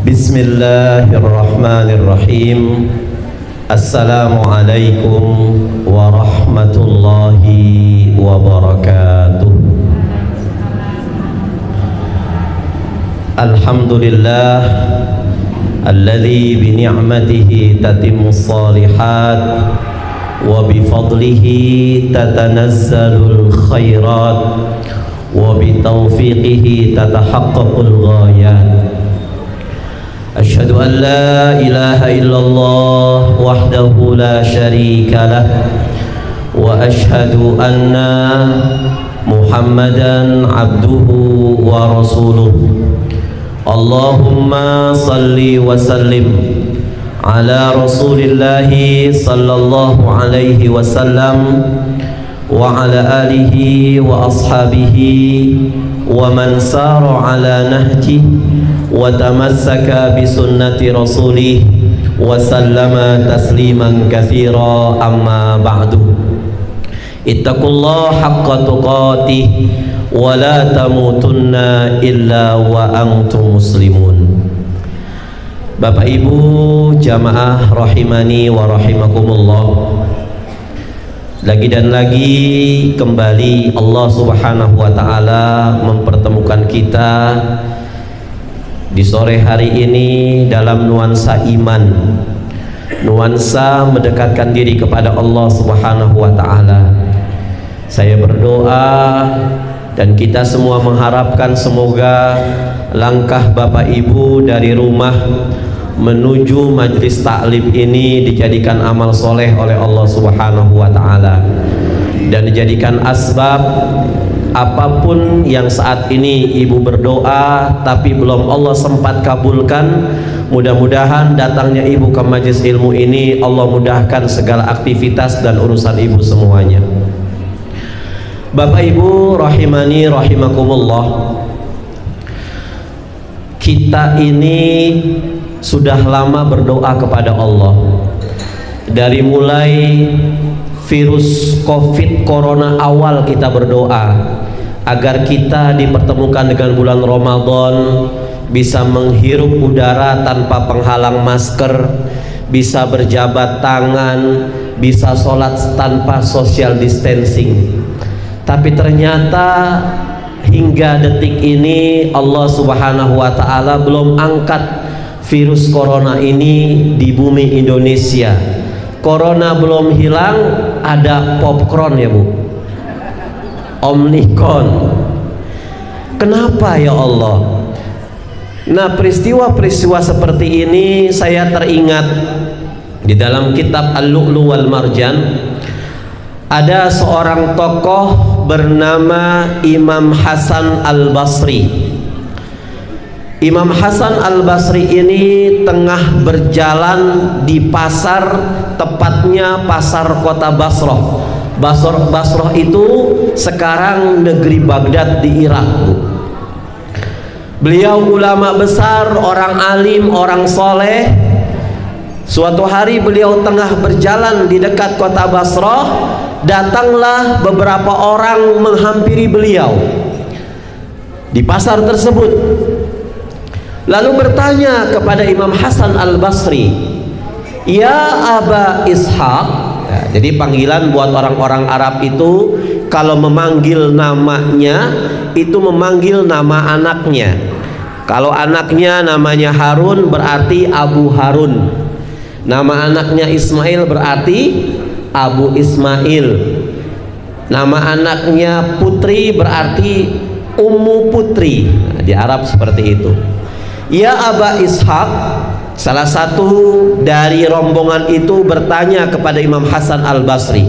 Bismillahirrahmanirrahim. Assalamualaikum warahmatullahi wabarakatuh. Alhamdulillah alladzi bi ni'matihi tatimmus shalihat wa bi fadlihi tatanazzalul khairat wa bi taufiqihi tatahaqqaqul ghayat. Asyhadu an la ilaha illallah wahdahu la syarika lah wa asyhadu anna Muhammadan abduhu wa rasuluh. Allahumma salli wa sallim ala rasulillahi sallallahu alaihi wasallam wa ala alihi wa ashabihi wa man sara ala nahjihi wa tamassaka bi sunnati rasulih wa sallama tasliman katsira, amma ba'du. Ittaqullaha haqqa tuqatih wa la tamutunna illa wa antum muslimun. Bapak Ibu jamaah rahimani wa rahimakumullah, lagi dan lagi kembali Allah Subhanahu wa taala mempertemukan kita di sore hari ini dalam nuansa iman, nuansa mendekatkan diri kepada Allah Subhanahu wa taala. Saya berdoa dan kita semua mengharapkan semoga langkah Bapak Ibu dari rumah menuju majlis taklim ini dijadikan amal soleh oleh Allah Subhanahu wa taala dan dijadikan asbab apapun yang saat ini Ibu berdoa tapi belum Allah sempat kabulkan, mudah-mudahan datangnya Ibu ke majelis ilmu ini Allah mudahkan segala aktivitas dan urusan Ibu semuanya. Bapak Ibu rahimani rahimakumullah, kita ini sudah lama berdoa kepada Allah. Dari mulai virus COVID Corona awal kita berdoa agar kita dipertemukan dengan bulan Ramadan, bisa menghirup udara tanpa penghalang masker, bisa berjabat tangan, bisa sholat tanpa social distancing. Tapi ternyata hingga detik ini Allah Subhanahu wa taala belum angkat virus corona ini di bumi Indonesia. Corona belum hilang, ada popcorn ya Bu, Omnicron. Kenapa ya Allah? Nah, peristiwa-peristiwa seperti ini saya teringat di dalam kitab Al-Lu'lu' wal Marjan ada seorang tokoh bernama Imam Hasan Al-Basri. Imam Hasan Al-Basri ini tengah berjalan di pasar, tepatnya pasar kota Basrah. Basrah itu sekarang negeri Baghdad di Irak, Bu. Beliau ulama besar, orang alim, orang soleh. Suatu hari beliau tengah berjalan di dekat kota Basrah, datanglah beberapa orang menghampiri beliau di pasar tersebut, lalu bertanya kepada Imam Hasan Al-Basri, "Ya Aba Ishaq." Ya, jadi panggilan buat orang-orang Arab itu kalau memanggil namanya itu memanggil nama anaknya. Kalau anaknya namanya Harun berarti Abu Harun, nama anaknya Ismail berarti Abu Ismail, nama anaknya Putri berarti Ummu Putri. Nah, di Arab seperti itu. Ya Aba Ishaq, salah satu dari rombongan itu bertanya kepada Imam Hasan Al-Basri,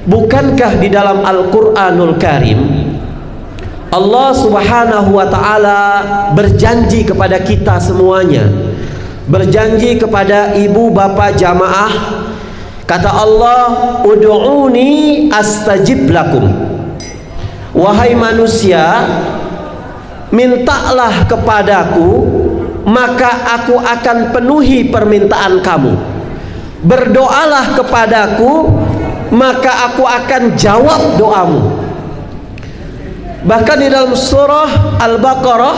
bukankah di dalam Al-Quranul Karim Allah Subhanahu wa ta'ala berjanji kepada kita semuanya, berjanji kepada ibu bapak jamaah, kata Allah, ud'uni astajib lakum. Wahai manusia, mintalah kepadaku maka aku akan penuhi permintaan kamu. Berdoalah kepadaku maka aku akan jawab doamu. Bahkan di dalam surah Al-Baqarah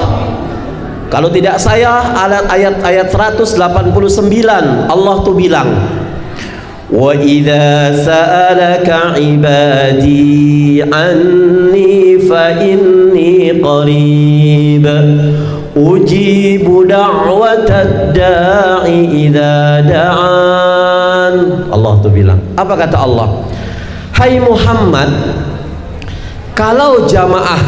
Kalau tidak saya, ayat 189 Allah tuh bilang, wa idza sa'alaka ibadi anni fa inni qarib ujibu da'watad da'i idza da'an. Allah tuh bilang, apa kata Allah? Hai Muhammad, kalau jamaah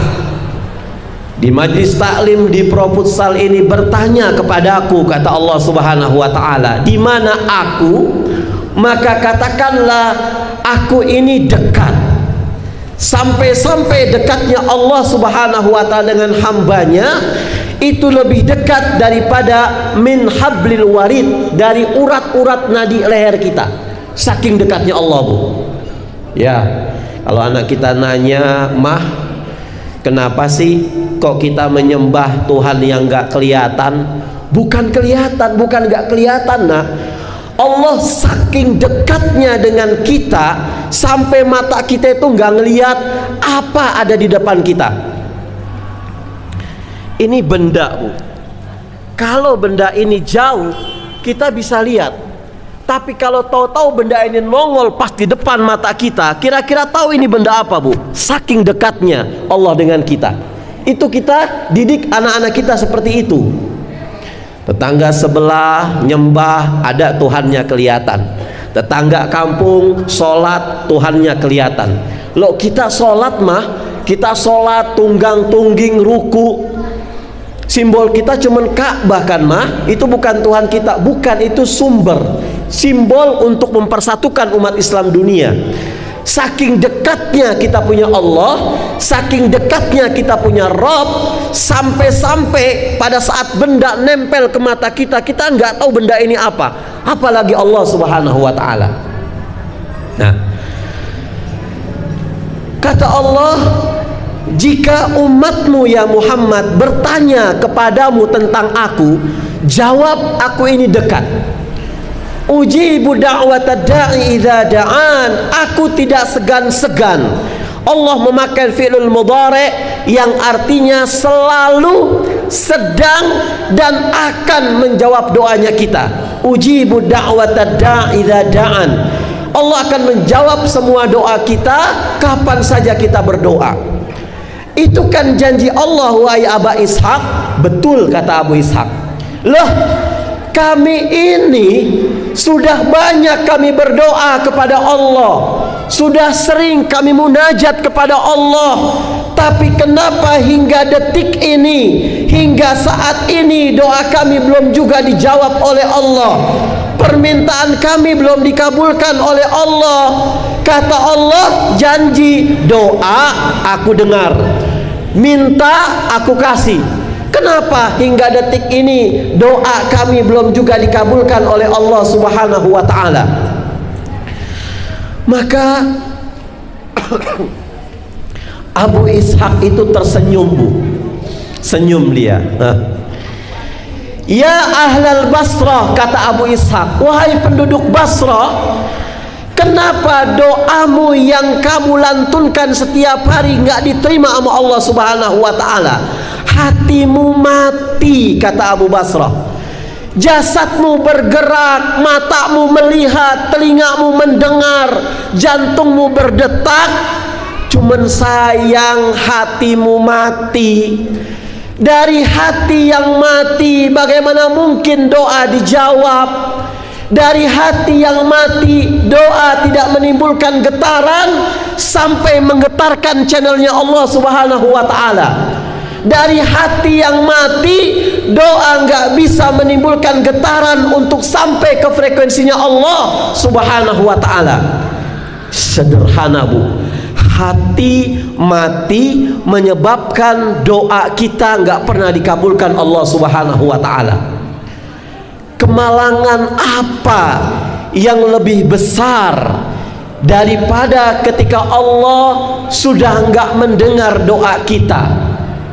di majlis taklim di Profutsal ini bertanya kepadaku, kata Allah Subhanahu wa taala, di mana aku, maka katakanlah aku ini dekat. Sampai-sampai dekatnya Allah Subhanahu wa taala dengan hambanya itu lebih dekat daripada min hablil warid, dari urat-urat nadi leher kita. Saking dekatnya Allah, Bu. Ya, kalau anak kita nanya, mah, kenapa sih kok kita menyembah Tuhan yang gak kelihatan? Bukan kelihatan, bukan gak kelihatan, nak. Allah saking dekatnya dengan kita sampai mata kita itu gak ngelihat apa ada di depan kita. Ini benda, Bu. Kalau benda ini jauh, kita bisa lihat. Tapi kalau tahu-tahu benda ini nongol pas di depan mata kita, kira-kira tahu ini benda apa, Bu? Saking dekatnya Allah dengan kita. Itu kita didik anak-anak kita seperti itu. Tetangga sebelah nyembah, ada Tuhannya kelihatan. Tetangga kampung sholat, Tuhannya kelihatan. Loh, kita sholat mah, kita sholat tunggang-tungging ruku, simbol kita cuman Ka'bah kan mah, itu bukan Tuhan kita. Bukan, itu simbol untuk mempersatukan umat Islam dunia. Saking dekatnya kita punya Allah, saking dekatnya kita punya Rabb, sampai-sampai pada saat benda nempel ke mata kita, kita nggak tahu benda ini apa, apalagi Allah Subhanahu wa taala. Nah, kata Allah, jika umatmu ya Muhammad bertanya kepadamu tentang aku, jawab, aku ini dekat. Ujibu da'watad da'i idza da'an. Aku tidak segan-segan. Allah memakai fi'lul mudhari yang artinya selalu, sedang, dan akan menjawab doanya kita. Ujibu da'watad da'i idza da'an. Allah akan menjawab semua doa kita kapan saja kita berdoa. Itu kan janji Allah, wahai Aba Ishaq. Betul, kata Abu Ishaq. Loh, kami ini sudah banyak kami berdoa kepada Allah, sudah sering kami munajat kepada Allah, tapi kenapa hingga detik ini, hingga saat ini doa kami belum juga dijawab oleh Allah, permintaan kami belum dikabulkan oleh Allah. Kata Allah, janji, doa aku dengar, minta aku kasih. Kenapa hingga detik ini doa kami belum juga dikabulkan oleh Allah Subhanahu wa taala? Maka Abu Ishaq itu tersenyum, Bu. Senyum dia. Ya ahlal Basrah, kata Abu Ishaq, wahai penduduk Basrah, kenapa doamu yang kamu lantunkan setiap hari nggak diterima sama Allah Subhanahu wa taala? Hatimu mati, kata Abu Basrah. Jasadmu bergerak, matamu melihat, telingamu mendengar, jantungmu berdetak, cuman sayang hatimu mati. Dari hati yang mati, bagaimana mungkin doa dijawab? Dari hati yang mati, doa tidak menimbulkan getaran sampai menggetarkan channelnya Allah Subhanahu wa taala. Dari hati yang mati, doa nggak bisa menimbulkan getaran untuk sampai ke frekuensinya Allah Subhanahu wa taala. Sederhana, Bu. Hati mati menyebabkan doa kita nggak pernah dikabulkan Allah Subhanahu wa taala. Kemalangan apa yang lebih besar daripada ketika Allah sudah nggak mendengar doa kita?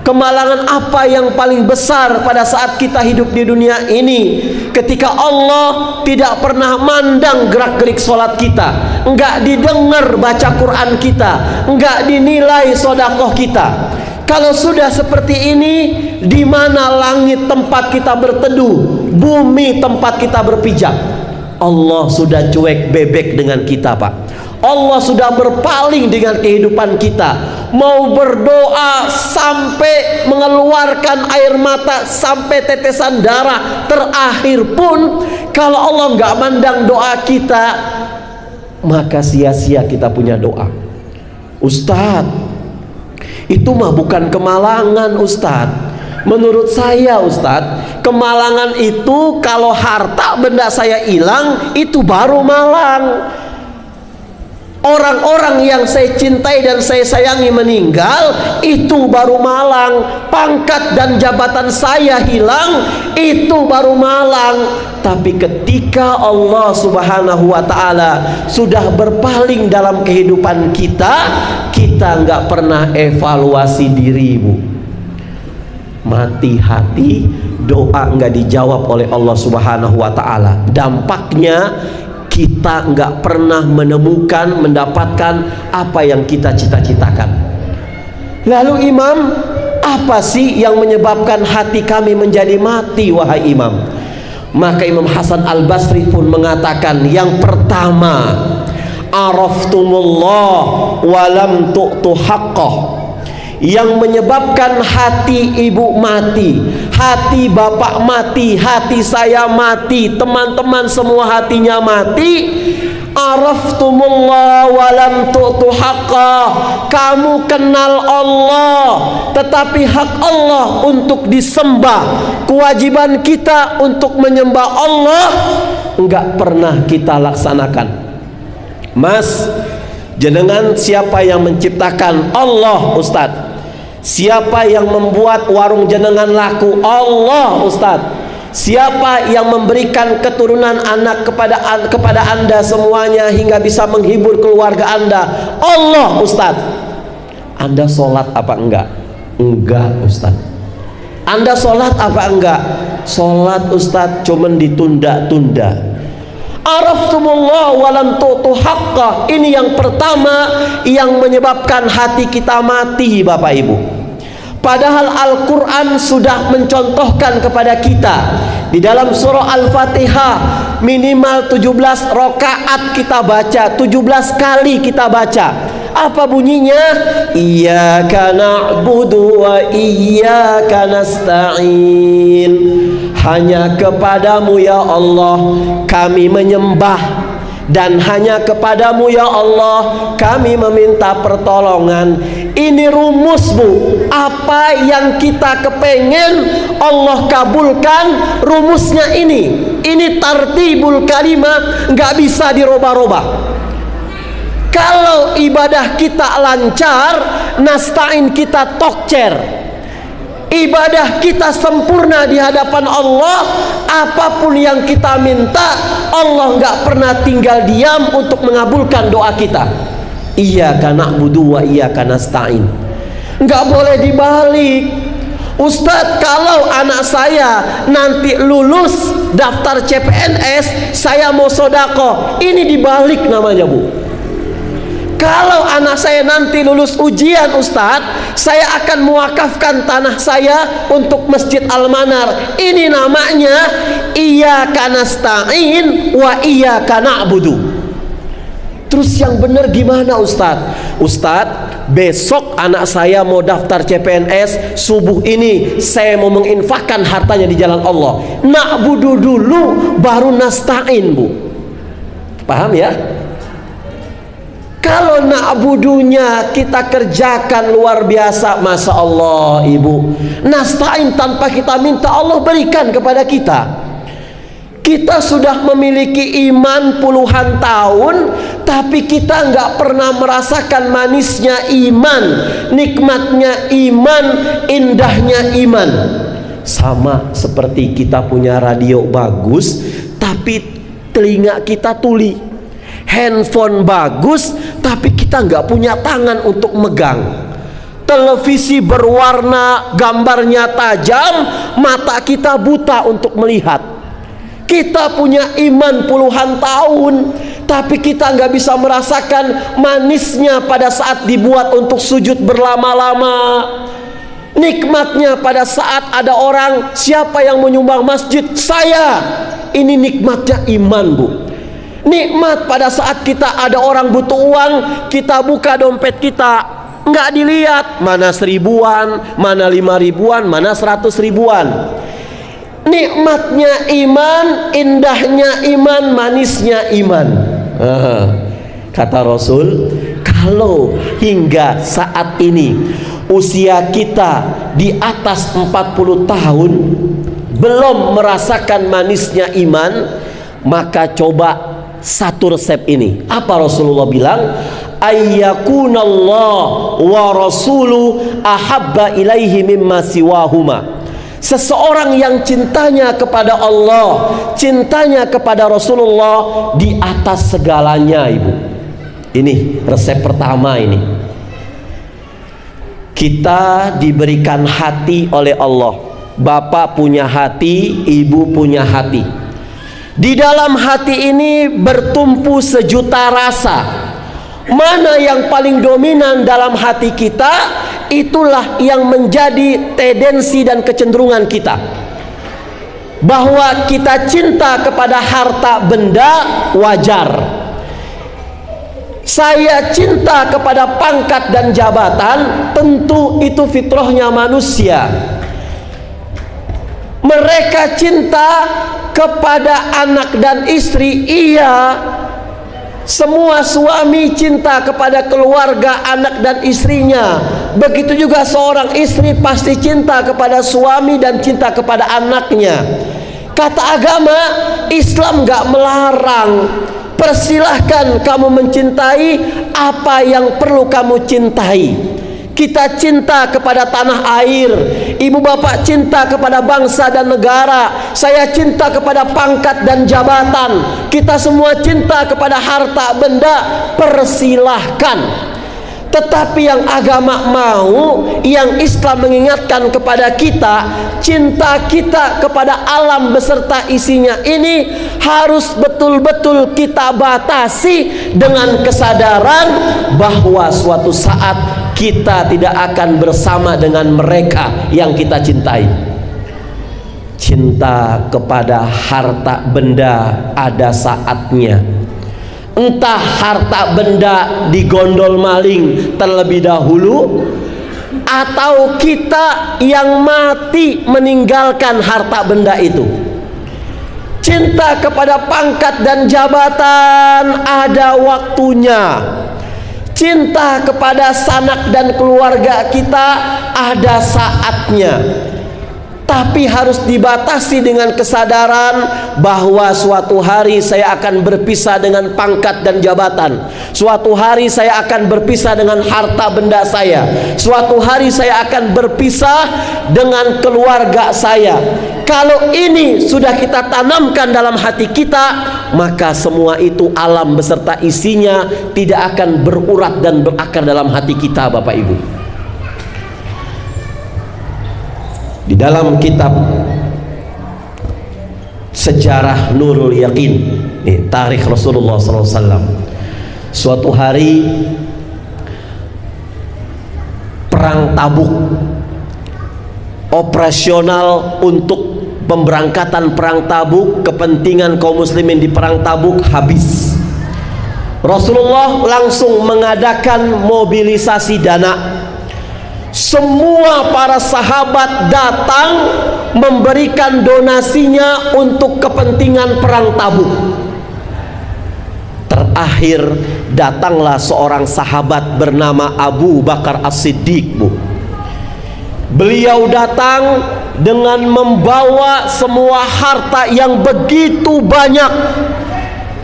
Kemalangan apa yang paling besar pada saat kita hidup di dunia ini ketika Allah tidak pernah mandang gerak-gerik sholat kita, enggak didengar baca Quran kita, enggak dinilai sodakoh kita? Kalau sudah seperti ini, di mana langit tempat kita berteduh, bumi tempat kita berpijak? Allah sudah cuek bebek dengan kita, Pak. Allah sudah berpaling dengan kehidupan kita. Mau berdoa sampai mengeluarkan air mata, sampai tetesan darah terakhir pun, kalau Allah nggak mandang doa kita, maka sia-sia kita punya doa. Ustadz, itu mah bukan kemalangan, Ustadz. Menurut saya, Ustadz, kemalangan itu kalau harta benda saya hilang, itu baru malang. Orang-orang yang saya cintai dan saya sayangi meninggal, itu baru malang. Pangkat dan jabatan saya hilang, itu baru malang. Tapi ketika Allah Subhanahu wa ta'ala sudah berpaling dalam kehidupan kita, kita nggak pernah evaluasi diri, Bu. Mati hati, doa nggak dijawab oleh Allah Subhanahu wa ta'ala. Dampaknya kita nggak pernah menemukan, mendapatkan apa yang kita cita-citakan. Lalu Imam, apa sih yang menyebabkan hati kami menjadi mati, wahai Imam? Maka Imam Hasan Al-Basri pun mengatakan, yang pertama, araftumullah walam tu'tu haqqah. Yang menyebabkan hati ibu mati, hati bapak mati, hati saya mati, teman-teman semua hatinya mati. Araftumullah walam tu'tu haqqah. Kamu kenal Allah, tetapi hak Allah untuk disembah, kewajiban kita untuk menyembah Allah, enggak pernah kita laksanakan. Mas, jenengan siapa yang menciptakan? Allah, Ustadz. Siapa yang membuat warung jenengan laku? Allah, Ustadz. Siapa yang memberikan keturunan anak kepada Anda semuanya hingga bisa menghibur keluarga Anda? Allah, Ustadz. Anda sholat apa enggak? Enggak, Ustadz. Anda sholat apa enggak? Sholat, Ustadz, cuman ditunda-tunda. Araftumullah walam tu'tu haqqah. Ini yang pertama yang menyebabkan hati kita mati, Bapak Ibu. Padahal Al-Quran sudah mencontohkan kepada kita di dalam surah Al-Fatihah, minimal 17 rakaat kita baca, 17 kali kita baca. Apa bunyinya? Iyyaka na'budu wa iyyaka nasta'in. Hanya kepadamu ya Allah kami menyembah, dan hanya kepadamu ya Allah kami meminta pertolongan. Ini rumus, Bu. Apa yang kita kepengen Allah kabulkan, rumusnya ini. Ini tartibul kalimah, nggak bisa dirubah-rubah. Kalau ibadah kita lancar, nasta'in kita tokcer, ibadah kita sempurna di hadapan Allah, apapun yang kita minta, Allah nggak pernah tinggal diam untuk mengabulkan doa kita. Iyyaka na'budu wa iyyaka nasta'in. Nggak boleh dibalik. Ustadz, kalau anak saya nanti lulus daftar CPNS, saya mau sodako. Ini dibalik namanya, Bu. Kalau anak saya nanti lulus ujian, Ustadz, saya akan mewakafkan tanah saya untuk Masjid Al-Manar. Ini namanya iyyaka nasta'in wa iyyaka na'budu. Terus yang benar gimana, Ustadz? Ustadz, besok anak saya mau daftar CPNS, subuh ini saya mau menginfakkan hartanya di jalan Allah. Na'budu dulu, baru nasta'in, Bu. Paham ya? Kalau na'budunya kita kerjakan luar biasa, Masya Allah, Ibu. Nasta'in tanpa kita minta, Allah berikan kepada kita. Kita sudah memiliki iman puluhan tahun, tapi kita nggak pernah merasakan manisnya iman, nikmatnya iman, indahnya iman. Sama seperti kita punya radio bagus, tapi telinga kita tuli. Handphone bagus, tapi kita nggak punya tangan untuk megang. Televisi berwarna, gambarnya tajam, mata kita buta untuk melihat. Kita punya iman puluhan tahun, tapi kita nggak bisa merasakan manisnya pada saat dibuat untuk sujud berlama-lama. Nikmatnya pada saat ada orang, siapa yang menyumbang masjid? Saya. Ini nikmatnya iman, Bu. Nikmat pada saat kita ada orang butuh uang, kita buka dompet kita, nggak dilihat mana 1000-an, mana 5 ribuan, mana 100 ribuan. Nikmatnya iman, indahnya iman, manisnya iman. Kata Rasul, kalau hingga saat ini usia kita di atas 40 tahun belum merasakan manisnya iman, maka coba satu resep ini. Apa Rasulullah bilang? Ayyakunallah wa rasulu ahabba ilaihi mimma siwahuma. Seseorang yang cintanya kepada Allah, cintanya kepada Rasulullah di atas segalanya, Ibu. Ini resep pertama ini. Kita diberikan hati oleh Allah. Bapak punya hati, ibu punya hati. Di dalam hati ini bertumpu sejuta rasa. Mana yang paling dominan dalam hati kita, itulah yang menjadi tendensi dan kecenderungan kita. Bahwa kita cinta kepada harta benda, wajar. Saya cinta kepada pangkat dan jabatan, tentu itu fitrahnya manusia. Mereka cinta kepada anak dan istri, iya. Semua suami cinta kepada keluarga, anak dan istrinya. Begitu juga seorang istri pasti cinta kepada suami dan cinta kepada anaknya. Kata agama, Islam gak melarang. Persilahkan kamu mencintai apa yang perlu kamu cintai. Kita cinta kepada tanah air, ibu bapak cinta kepada bangsa dan negara, saya cinta kepada pangkat dan jabatan, kita semua cinta kepada harta benda, persilahkan. Tetapi yang agama mau, yang Islam mengingatkan kepada kita, cinta kita kepada alam beserta isinya ini harus betul-betul kita batasi dengan kesadaran bahwa suatu saat kita tidak akan bersama dengan mereka yang kita cintai. Cinta kepada harta benda ada saatnya. Entah harta benda digondol maling terlebih dahulu, atau kita yang mati meninggalkan harta benda itu. Cinta kepada pangkat dan jabatan ada waktunya. Cinta kepada sanak dan keluarga kita ada saatnya. Tapi harus dibatasi dengan kesadaran bahwa suatu hari saya akan berpisah dengan pangkat dan jabatan. Suatu hari saya akan berpisah dengan harta benda saya. Suatu hari saya akan berpisah dengan keluarga saya. Kalau ini sudah kita tanamkan dalam hati kita, maka semua itu alam beserta isinya tidak akan berurat dan berakar dalam hati kita, Bapak Ibu. Di dalam kitab Sejarah Nurul Yakin, tarikh Rasulullah SAW, suatu hari perang Tabuk, operasional untuk pemberangkatan perang Tabuk, kepentingan kaum muslimin di perang Tabuk habis. Rasulullah langsung mengadakan mobilisasi dana. Semua para sahabat datang memberikan donasinya untuk kepentingan perang Tabuk. Terakhir datanglah seorang sahabat bernama Abu Bakar As-Siddiq, Bu. Beliau datang dengan membawa semua harta yang begitu banyak,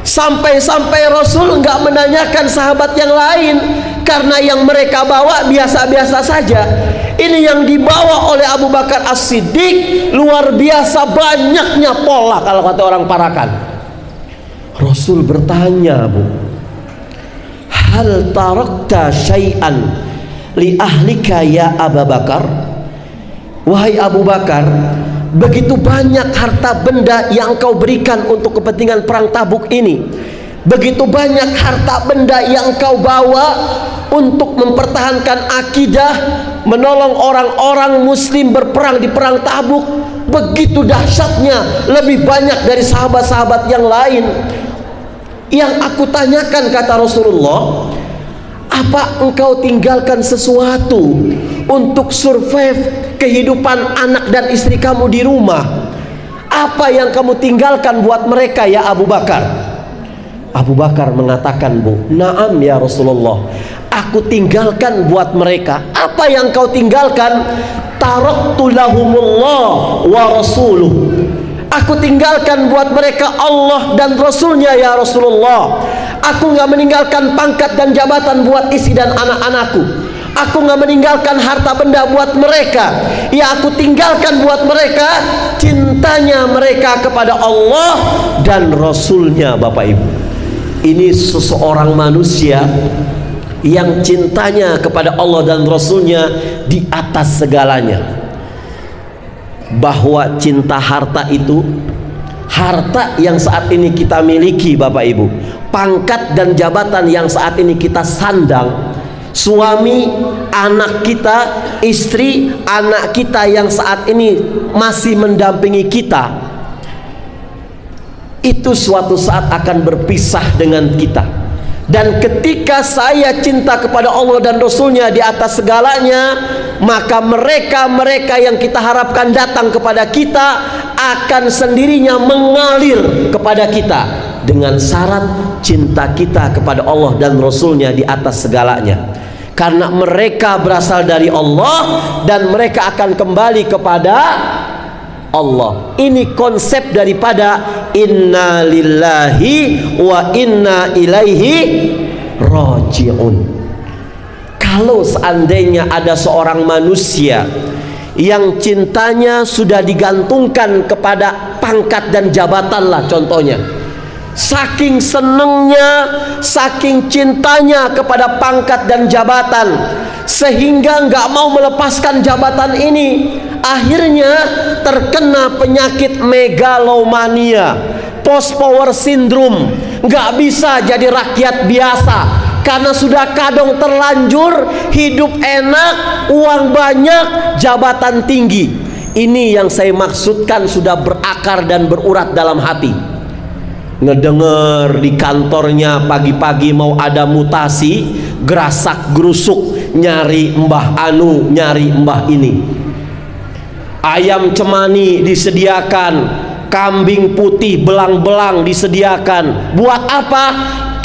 sampai-sampai Rasul nggak menanyakan sahabat yang lain, karena yang mereka bawa biasa-biasa saja. Ini yang dibawa oleh Abu Bakar As-Siddiq luar biasa banyaknya pola, kalau kata orang Parakan. Rasul bertanya, Bu, hal tarakta syai'an li ahlika ya Abu Bakar? Wahai Abu Bakar, begitu banyak harta benda yang engkau berikan untuk kepentingan perang Tabuk ini, begitu banyak harta benda yang kau bawa untuk mempertahankan akidah, menolong orang-orang muslim berperang di perang Tabuk. Begitu dahsyatnya, lebih banyak dari sahabat-sahabat yang lain. Yang aku tanyakan, kata Rasulullah, apa engkau tinggalkan sesuatu untuk survive kehidupan anak dan istri kamu di rumah? Apa yang kamu tinggalkan buat mereka ya Abu Bakar? Abu Bakar mengatakan, Bu, na'am ya Rasulullah, aku tinggalkan buat mereka. Apa yang kau tinggalkan? Taraktu lahumullah wa rasuluh. Aku tinggalkan buat mereka Allah dan Rasulnya ya Rasulullah. Aku nggak meninggalkan pangkat dan jabatan buat istri dan anak-anakku. Aku nggak meninggalkan harta benda buat mereka. Ya, aku tinggalkan buat mereka cintanya mereka kepada Allah dan Rasulnya. Bapak Ibu, ini seseorang manusia yang cintanya kepada Allah dan Rasulnya di atas segalanya. Bahwa cinta harta itu, harta yang saat ini kita miliki Bapak Ibu, pangkat dan jabatan yang saat ini kita sandang, suami, anak kita, istri, anak kita yang saat ini masih mendampingi kita, itu suatu saat akan berpisah dengan kita. Dan ketika saya cinta kepada Allah dan Rasulnya di atas segalanya, maka mereka yang kita harapkan datang kepada kita akan sendirinya mengalir kepada kita, dengan syarat cinta kita kepada Allah dan Rasulnya di atas segalanya. Karena mereka berasal dari Allah dan mereka akan kembali kepada Allah. Ini konsep daripada inna lillahi wa inna ilaihi raji'un. Kalau seandainya ada seorang manusia yang cintanya sudah digantungkan kepada pangkat dan jabatan lah contohnya, saking senengnya, saking cintanya kepada pangkat dan jabatan, sehingga nggak mau melepaskan jabatan ini, akhirnya terkena penyakit megalomania, post power syndrome, nggak bisa jadi rakyat biasa karena sudah kadung terlanjur hidup enak, uang banyak, jabatan tinggi. Ini yang saya maksudkan sudah berakar dan berurat dalam hati. Ngedenger di kantornya pagi-pagi mau ada mutasi, gerasak gerusuk nyari mbah anu, nyari mbah ini. Ayam cemani disediakan, kambing putih belang-belang disediakan. Buat apa?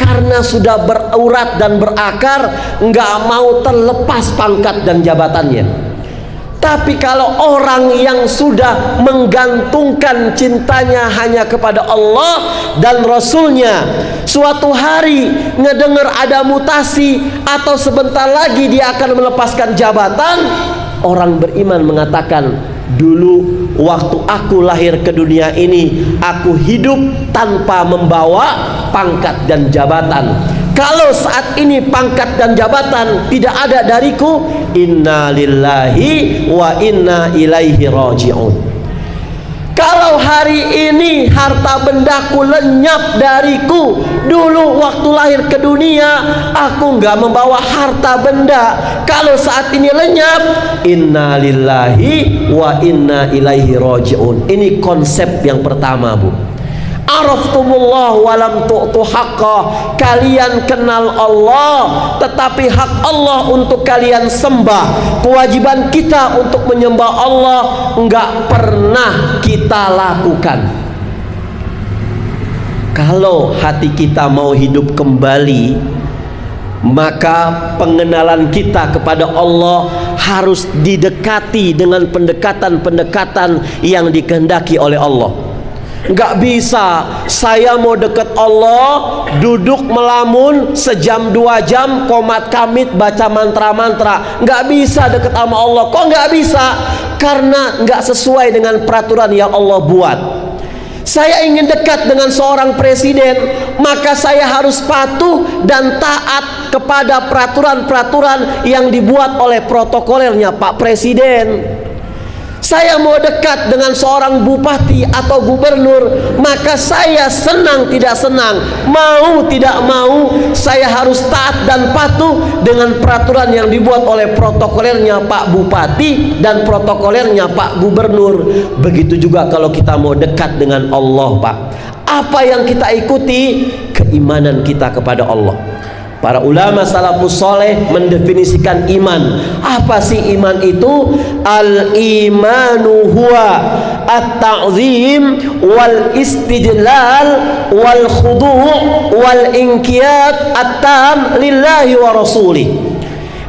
Karena sudah berurat dan berakar, nggak mau terlepas pangkat dan jabatannya. Tapi kalau orang yang sudah menggantungkan cintanya hanya kepada Allah dan Rasulnya, suatu hari ngedengar ada mutasi atau sebentar lagi dia akan melepaskan jabatan, orang beriman mengatakan, dulu waktu aku lahir ke dunia ini, aku hidup tanpa membawa pangkat dan jabatan. Kalau saat ini pangkat dan jabatan tidak ada dariku, inna lillahi wa inna ilaihi raji'un. Kalau hari ini harta bendaku lenyap dariku, dulu waktu lahir ke dunia aku nggak membawa harta benda, kalau saat ini lenyap, inna lillahi wa inna ilaihi raji'un. Ini konsep yang pertama, Bu. Araftumullah walam tu'tu haqqa. Kalian kenal Allah tetapi hak Allah untuk kalian sembah, kewajiban kita untuk menyembah Allah enggak pernah kita lakukan. Kalau hati kita mau hidup kembali, maka pengenalan kita kepada Allah harus didekati dengan pendekatan-pendekatan yang dikehendaki oleh Allah. Nggak bisa saya mau deket Allah, duduk melamun sejam 2 jam, komat kamit baca mantra-mantra. Nggak bisa deket sama Allah. Kok nggak bisa? Karena nggak sesuai dengan peraturan yang Allah buat. Saya ingin dekat dengan seorang presiden, maka saya harus patuh dan taat kepada peraturan-peraturan yang dibuat oleh protokolernya Pak Presiden. Saya mau dekat dengan seorang bupati atau gubernur, maka saya senang tidak senang, mau tidak mau, saya harus taat dan patuh dengan peraturan yang dibuat oleh protokolernya Pak Bupati dan protokolernya Pak Gubernur. Begitu juga kalau kita mau dekat dengan Allah, Pak. Apa yang kita ikuti? Keimanan kita kepada Allah. Para ulama salafus soleh mendefinisikan iman. Apa sih iman itu? Al-imanu huwa at-ta'zim wal istidlal wal khudu' wal inqiyad at-tam lillahi wa rasulih.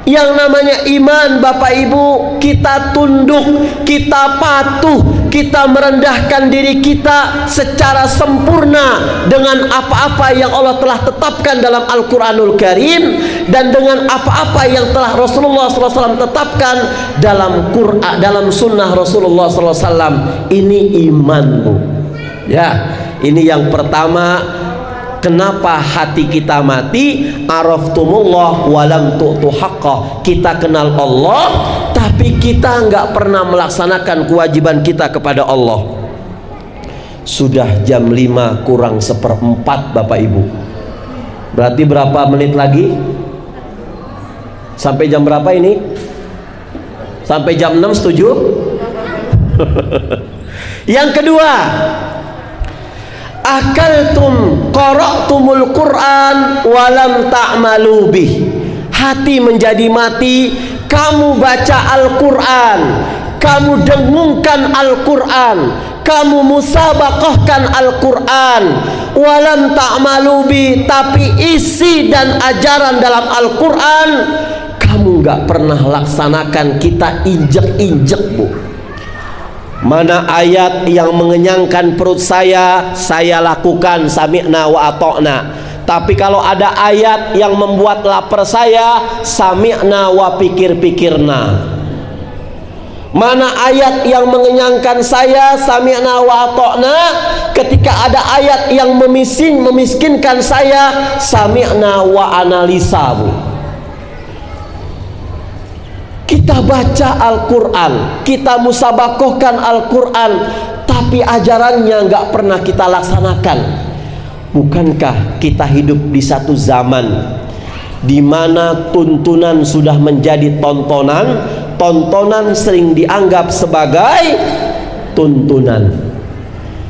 Yang namanya iman, Bapak Ibu, kita tunduk, kita patuh, kita merendahkan diri kita secara sempurna dengan apa-apa yang Allah telah tetapkan dalam Al-Quranul Karim dan dengan apa-apa yang telah Rasulullah SAW tetapkan dalam Quran, dalam sunnah Rasulullah SAW. Ini imanmu. Ya, ini yang pertama. Kenapa hati kita mati? Araftumullah walam tu'tu haqqah. Kita kenal Allah, tapi kita nggak pernah melaksanakan kewajiban kita kepada Allah. Sudah jam 5 kurang 1/4, Bapak Ibu. Berarti berapa menit lagi? Sampai jam berapa ini? Sampai jam 6, setuju? Yang kedua, akaltum qara'tumul Quran walam ta'malu bih. Hati menjadi mati, kamu baca Al-Quran, kamu dengungkan Al-Quran, kamu musabaqahkan Al-Quran, walam ta'malu bih, tapi isi dan ajaran dalam Al-Quran kamu gak pernah laksanakan. Kita injek-injek, Bu. Mana ayat yang mengenyangkan perut saya lakukan, sami'na wa ata'na. Tapi kalau ada ayat yang membuat lapar saya, sami'na wa pikir-pikirna. Mana ayat yang mengenyangkan saya, sami'na wa ata'na. Ketika ada ayat yang memiskinkan saya, sami'na wa analisa, Bu. Kita baca Al-Quran, kita musabakohkan Al-Quran, tapi ajarannya nggak pernah kita laksanakan. Bukankah kita hidup di satu zaman di mana tuntunan sudah menjadi tontonan, tontonan sering dianggap sebagai tuntunan?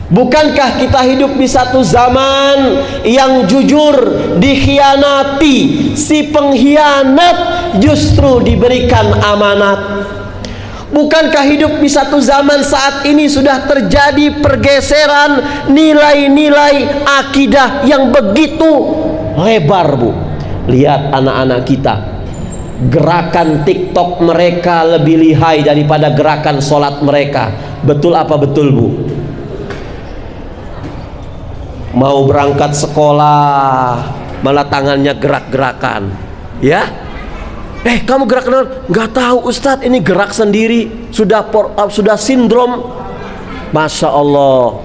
Bukankah kita hidup di satu zaman yang jujur dikhianati, si pengkhianat justru diberikan amanat? Bukankah hidup di satu zaman saat ini sudah terjadi pergeseran nilai-nilai akidah yang begitu lebar, Bu? Lihat anak-anak kita, gerakan TikTok mereka lebih lihai daripada gerakan sholat mereka. Betul apa betul, Bu? Mau berangkat sekolah malah tangannya gerak-gerakan, ya? Kamu gerak nggak tahu, Ustadz, ini gerak sendiri, sudah sindrom. Masya Allah,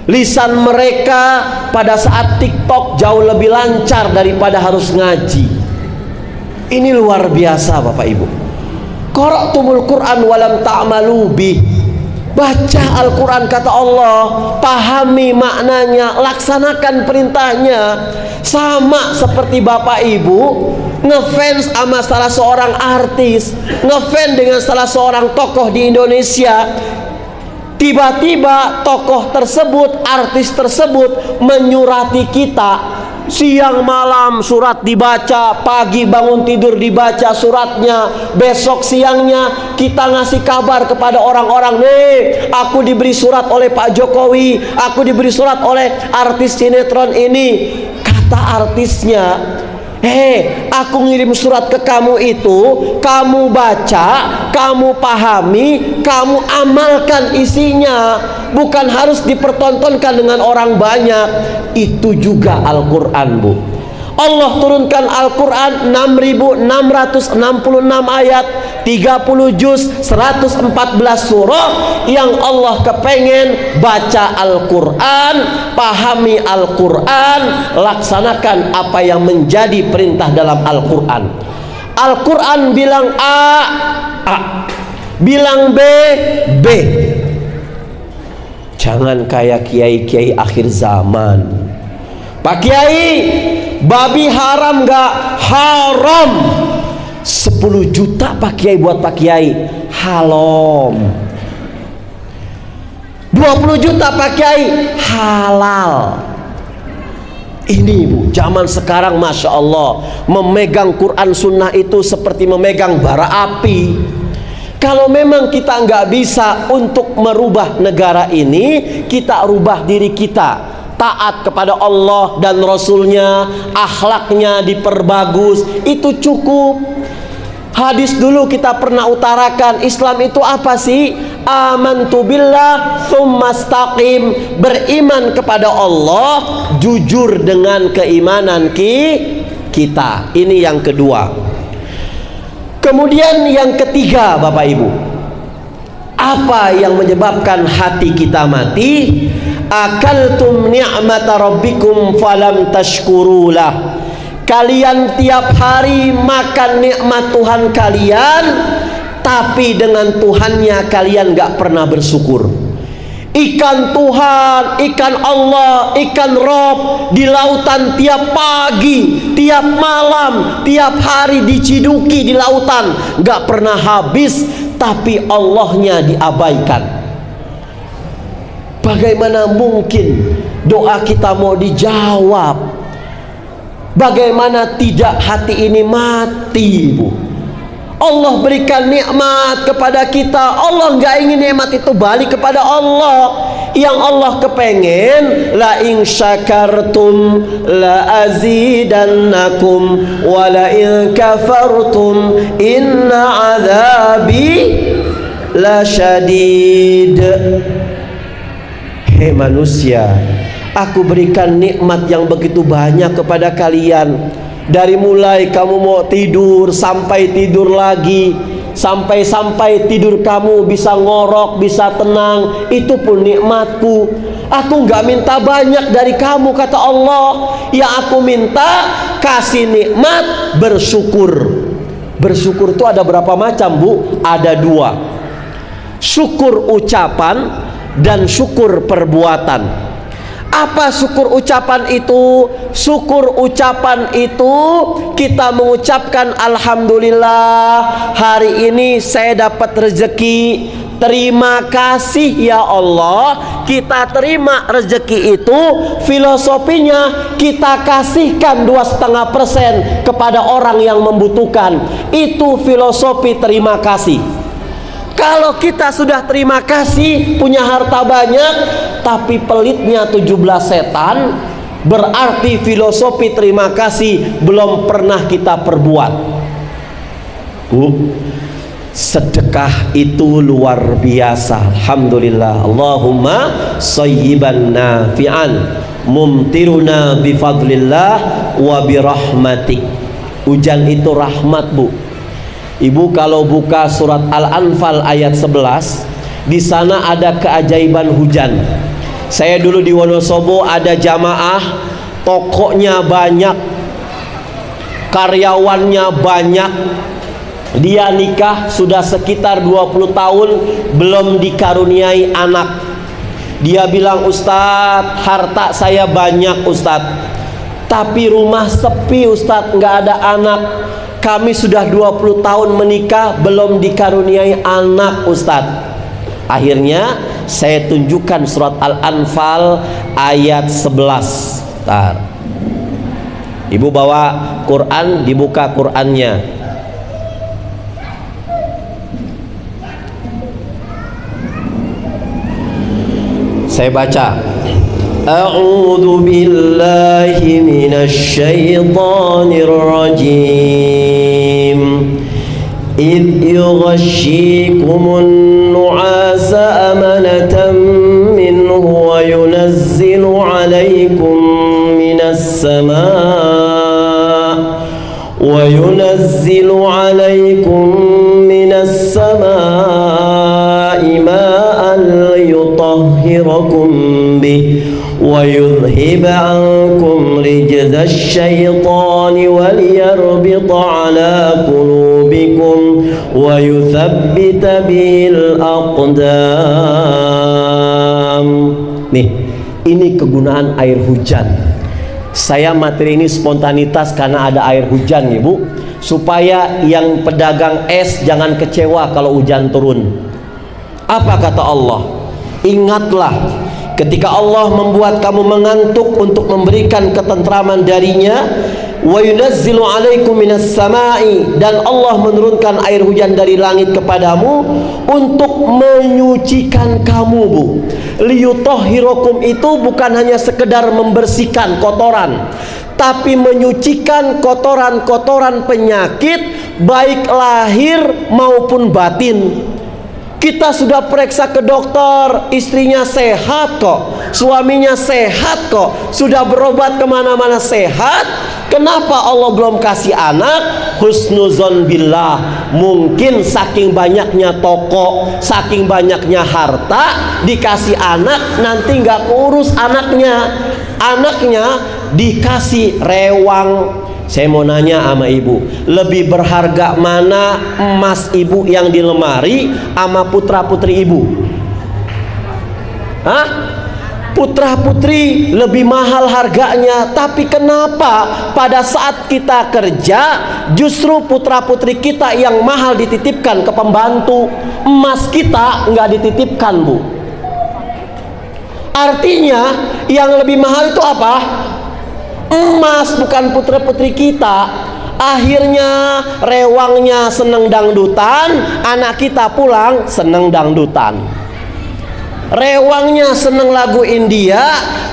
lisan mereka pada saat TikTok jauh lebih lancar daripada harus ngaji. Ini luar biasa, Bapak Ibu. Qara'tumul Quran walam ta'malu bih. Baca Al-Quran, kata Allah, pahami maknanya, laksanakan perintahnya. Sama seperti Bapak Ibu ngefans sama salah seorang artis, ngefans dengan salah seorang tokoh di Indonesia. Tiba-tiba tokoh tersebut, artis tersebut menyurati kita. Siang malam surat dibaca, pagi bangun tidur dibaca suratnya, besok siangnya kita ngasih kabar kepada orang-orang, nih aku diberi surat oleh Pak Jokowi, aku diberi surat oleh artis sinetron ini. Kata artisnya, aku ngirim surat ke kamu itu, kamu baca, kamu pahami, kamu amalkan isinya. Bukan harus dipertontonkan dengan orang banyak. Itu juga Al-Quran, Bu. Allah turunkan Al-Quran 6.666 ayat, 30 juz, 114 surah. Yang Allah kepengen baca Al-Quran, pahami Al-Quran, laksanakan apa yang menjadi perintah dalam Al-Quran. Al-Quran bilang A, bilang B, B. Jangan kayak kiai-kiai akhir zaman. Pak Kiai, babi haram gak? Haram. 10 juta Pak Kiai buat Pak Kiai, halal. 20 juta Pak Kiai, halal. Ini Bu, zaman sekarang Masya Allah, memegang Quran Sunnah itu seperti memegang bara api. Kalau memang kita nggak bisa untuk merubah negara ini, kita rubah diri kita. Taat kepada Allah dan Rasulnya, akhlaknya diperbagus, itu cukup. Hadis dulu kita pernah utarakan, Islam itu apa sih? Amantu billah tsumma istaqim, beriman kepada Allah, jujur dengan keimanan kita. Ini yang kedua. Kemudian yang ketiga, Bapak Ibu, apa yang menyebabkan hati kita mati? Akaltum ni'mata rabbikum falam tashkurulah. Kalian tiap hari makan nikmat Tuhan kalian, tapi dengan Tuhannya kalian gak pernah bersyukur. Ikan Tuhan, ikan Allah, ikan Rob di lautan tiap pagi, tiap malam, tiap hari diciduki di lautan, gak pernah habis, tapi Allahnya diabaikan. Bagaimana mungkin doa kita mau dijawab? Bagaimana tidak hati ini mati, Bu? Allah berikan nikmat kepada kita, Allah nggak ingin nikmat itu balik kepada Allah. Yang Allah kepengen, la in syakartum la azidannakum wa la in kafartum inna azabi la syadid. Hei manusia, aku berikan nikmat yang begitu banyak kepada kalian. Dari mulai kamu mau tidur sampai tidur lagi, sampai tidur kamu bisa ngorok, bisa tenang, itu pun nikmatku. Aku nggak minta banyak dari kamu, kata Allah. Yang aku minta kasih nikmat, bersyukur. Bersyukur itu ada berapa macam, Bu? Ada 2. Syukur ucapan dan syukur perbuatan. Apa syukur ucapan itu? Syukur ucapan itu kita mengucapkan alhamdulillah, hari ini saya dapat rezeki, terima kasih ya Allah. Kita terima rezeki itu, filosofinya kita kasihkan 2,5% kepada orang yang membutuhkan. Itu filosofi terima kasih. Kalau kita sudah terima kasih, punya harta banyak, tapi pelitnya 17 setan, berarti filosofi terima kasih belum pernah kita perbuat. Sedekah itu luar biasa. Alhamdulillah. Allahumma shayyiban nafi'an, mumtiruna bifadlillah wa birahmatik. Hujan itu rahmat, Bu. Ibu kalau buka surat Al-Anfal ayat 11, di sana ada keajaiban hujan. Saya dulu di Wonosobo ada jamaah, tokonya banyak, karyawannya banyak. Dia nikah sudah sekitar 20 tahun belum dikaruniai anak. Dia bilang, Ustadz, harta saya banyak Ustadz, tapi rumah sepi Ustadz, nggak ada anak. Kami sudah 20 tahun menikah belum dikaruniai anak Ustadz. Akhirnya saya tunjukkan surat Al-Anfal ayat 11. Bentar. Ibu bawa Quran, dibuka Qurannya. Saya baca. A'udzu billahi minasy syaithanir rajim. إذ يغشيكم النعاس أمنة منه وينزل عليكم من السماء ماء ليطهركم به ويذهب عنكم رجز الشيطان وليربط على قلوبكم ويثبت bil aqdam. Nih, ini kegunaan air hujan. Saya materi ini spontanitas karena ada air hujan nih Bu, supaya yang pedagang es jangan kecewa kalau hujan turun. Apa kata Allah? Ingatlah ketika Allah membuat kamu mengantuk untuk memberikan ketentraman darinya. Wa yunazzilu alaikum minas samai, dan Allah menurunkan air hujan dari langit kepadamu untuk menyucikan kamu Bu. Liyutahhirakum itu bukan hanya sekedar membersihkan kotoran, tapi menyucikan kotoran-kotoran penyakit baik lahir maupun batin. Kita sudah periksa ke dokter, istrinya sehat kok, suaminya sehat kok, sudah berobat kemana-mana sehat. Kenapa Allah belum kasih anak? Husnuzon billah. Mungkin saking banyaknya toko, saking banyaknya harta, dikasih anak nanti nggak keurus anaknya. Anaknya dikasih rewang. Saya mau nanya sama ibu, lebih berharga mana emas ibu yang di lemari sama putra putri ibu? Hah? Putra putri lebih mahal harganya, tapi kenapa pada saat kita kerja justru putra putri kita yang mahal dititipkan ke pembantu, emas kita nggak dititipkan Bu? Artinya yang lebih mahal itu apa? Emas, bukan putra putri kita. Akhirnya rewangnya seneng dangdutan, anak kita pulang seneng dangdutan. Rewangnya seneng lagu India,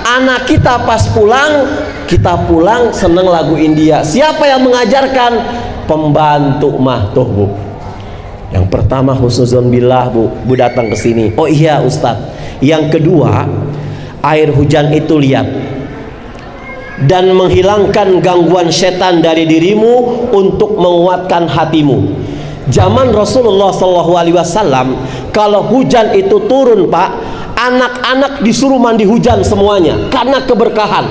anak kita pas pulang, kita pulang seneng lagu India. Siapa yang mengajarkan? Pembantu mah tuh Bu. Yang pertama husnuzon billah Bu. Bu datang ke sini. Oh iya Ustadz. Yang kedua, air hujan itu lihat dan menghilangkan gangguan setan dari dirimu untuk menguatkan hatimu. Zaman Rasulullah SAW, kalau hujan itu turun Pak, anak-anak disuruh mandi hujan semuanya karena keberkahan.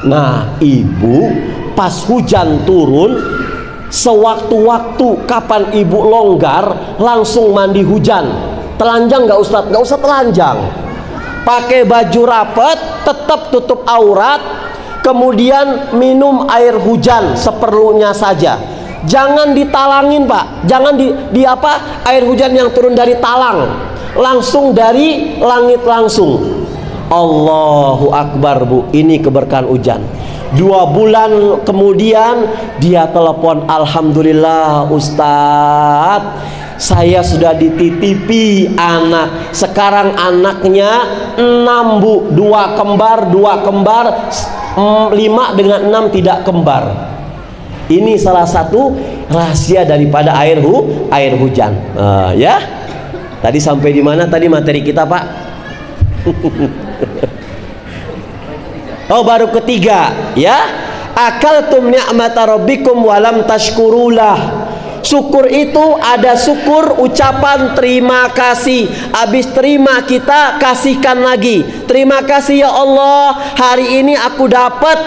Nah ibu pas hujan turun, sewaktu-waktu kapan ibu longgar langsung mandi hujan. Telanjang nggak Ustadz? Nggak usah telanjang, pakai baju rapet, tetap tutup aurat. Kemudian minum air hujan seperlunya saja. Jangan ditalangin Pak. Jangan di apa? Air hujan yang turun dari talang, langsung dari langit langsung. Allahu Akbar Bu. Ini keberkahan hujan. 2 bulan kemudian dia telepon, alhamdulillah Ustadz, saya sudah dititipi anak. Sekarang anaknya 6 Bu. 2 kembar, 5 dengan 6 tidak kembar. Ini salah satu rahasia daripada air hujan. Ya. Tadi sampai di mana tadi materi kita Pak? Oh baru ketiga ya. Akaltum ni'mata rabbikum walam tashkurulah. Syukur itu ada syukur ucapan terima kasih. Habis terima kita kasihkan lagi. Terima kasih ya Allah, hari ini aku dapat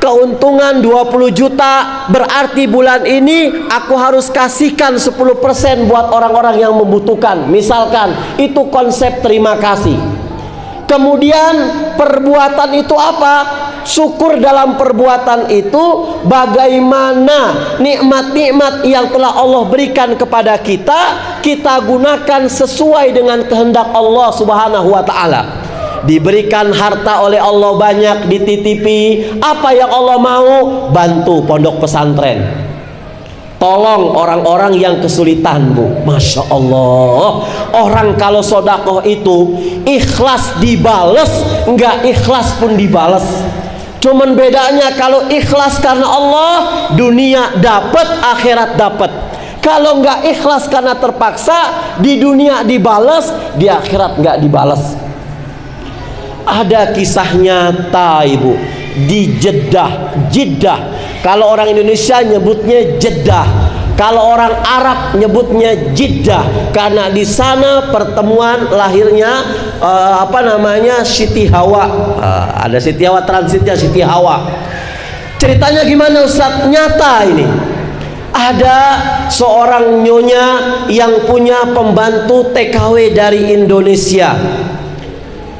keuntungan 20 juta. Berarti bulan ini aku harus kasihkan 10% buat orang-orang yang membutuhkan. Misalkan itu konsep terima kasih. Kemudian perbuatan itu apa? Syukur dalam perbuatan itu bagaimana nikmat-nikmat yang telah Allah berikan kepada kita, kita gunakan sesuai dengan kehendak Allah Subhanahu wa taala. Diberikan harta oleh Allah banyak, dititipi. Apa yang Allah mau? Bantu pondok pesantren. Tolong orang-orang yang kesulitan Bu. Masya Allah. Orang kalau sodakoh itu ikhlas dibales, nggak ikhlas pun dibales. Cuman bedanya kalau ikhlas karena Allah, dunia dapat, akhirat dapat. Kalau nggak ikhlas karena terpaksa, di dunia dibales, di akhirat nggak dibales. Ada kisah nyata Ibu di Jeddah. Kalau orang Indonesia nyebutnya Jeddah, kalau orang Arab nyebutnya Jeddah, karena di sana pertemuan lahirnya Siti Hawa. Ada Siti Hawa, transitnya Siti Hawa. Ceritanya gimana Ustaz? Nyata ini. Ada seorang nyonya yang punya pembantu TKW dari Indonesia.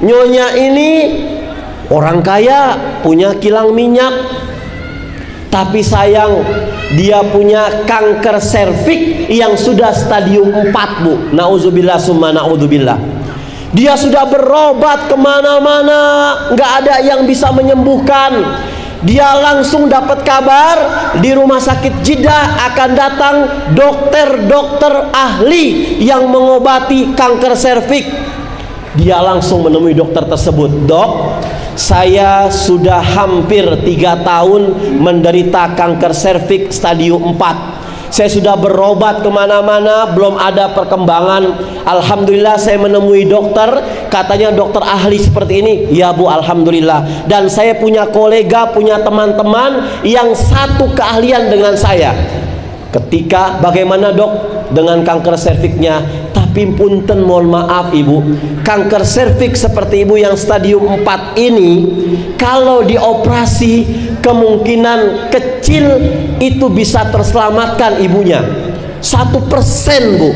Nyonya ini orang kaya, punya kilang minyak, tapi sayang dia punya kanker serviks yang sudah stadium 4, Bu. Nauzubillah summa naudzubillah. Dia sudah berobat kemana-mana, nggak ada yang bisa menyembuhkan. Dia langsung dapat kabar di rumah sakit Jeddah akan datang dokter-dokter ahli yang mengobati kanker serviks. Dia langsung menemui dokter tersebut. Dok, saya sudah hampir 3 tahun menderita kanker serviks stadium 4. Saya sudah berobat kemana-mana, belum ada perkembangan. Alhamdulillah saya menemui dokter, katanya dokter ahli seperti ini. Ya Bu, alhamdulillah. Dan saya punya kolega, punya teman-teman yang satu keahlian dengan saya. Ketika bagaimana dok dengan kanker serviksnya? Tapi punten, mohon maaf Ibu, kanker serviks seperti Ibu yang stadium 4 ini, kalau dioperasi kemungkinan kecil itu bisa terselamatkan ibunya. 1% Bu.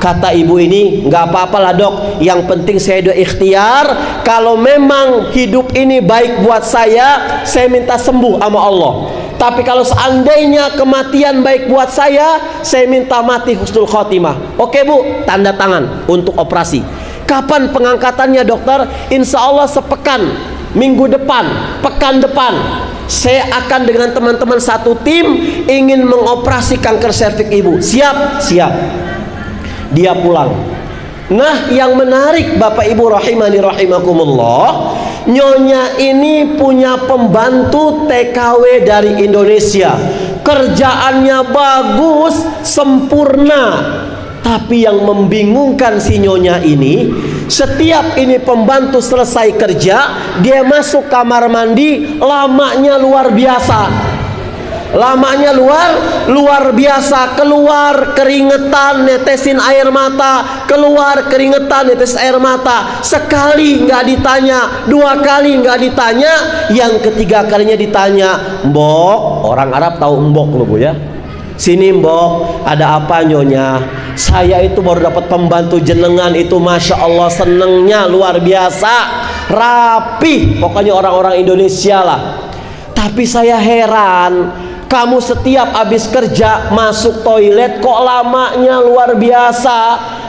Kata ibu ini, nggak apa-apalah dok, yang penting saya udah ikhtiar. Kalau memang hidup ini baik buat saya minta sembuh sama Allah. Tapi kalau seandainya kematian baik buat saya minta mati husnul khotimah. Oke Bu, tanda tangan untuk operasi. Kapan pengangkatannya dokter? Insya Allah sepekan, minggu depan, pekan depan, saya akan dengan teman-teman satu tim ingin mengoperasi kanker serviks ibu. Siap? Siap. Dia pulang. Nah, yang menarik Bapak Ibu rahimani rahimakumullah, nyonya ini punya pembantu TKW dari Indonesia. Kerjaannya bagus, sempurna. Tapi yang membingungkan si nyonya ini, setiap ini pembantu selesai kerja, dia masuk kamar mandi, lamanya luar biasa. Lamanya luar biasa, keluar keringetan, netesin air mata, keluar keringetan, netesin air mata. Sekali nggak ditanya, 2 kali nggak ditanya, yang ketiga kalinya ditanya. Mbok, orang Arab tahu mbok loh Bu ya. Sini mbok, ada apa nyonya? Saya itu baru dapat pembantu jenengan itu, masya Allah senengnya luar biasa, rapi, pokoknya orang-orang Indonesia lah. Tapi saya heran, kamu setiap habis kerja masuk toilet kok lamanya luar biasa.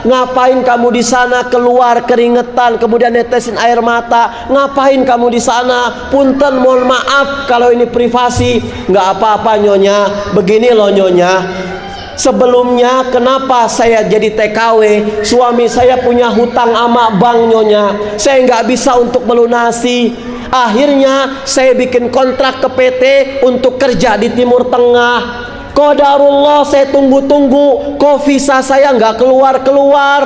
Ngapain kamu di sana, keluar keringetan, kemudian netesin air mata? Ngapain kamu di sana? Punten, mohon maaf kalau ini privasi. Nggak apa-apa nyonya. Begini loh nyonya, sebelumnya kenapa saya jadi TKW? Suami saya punya hutang sama bank nyonya, saya nggak bisa untuk melunasi. Akhirnya saya bikin kontrak ke PT untuk kerja di Timur Tengah. Qadarullah, saya tunggu-tunggu, kok visa saya nggak keluar-keluar.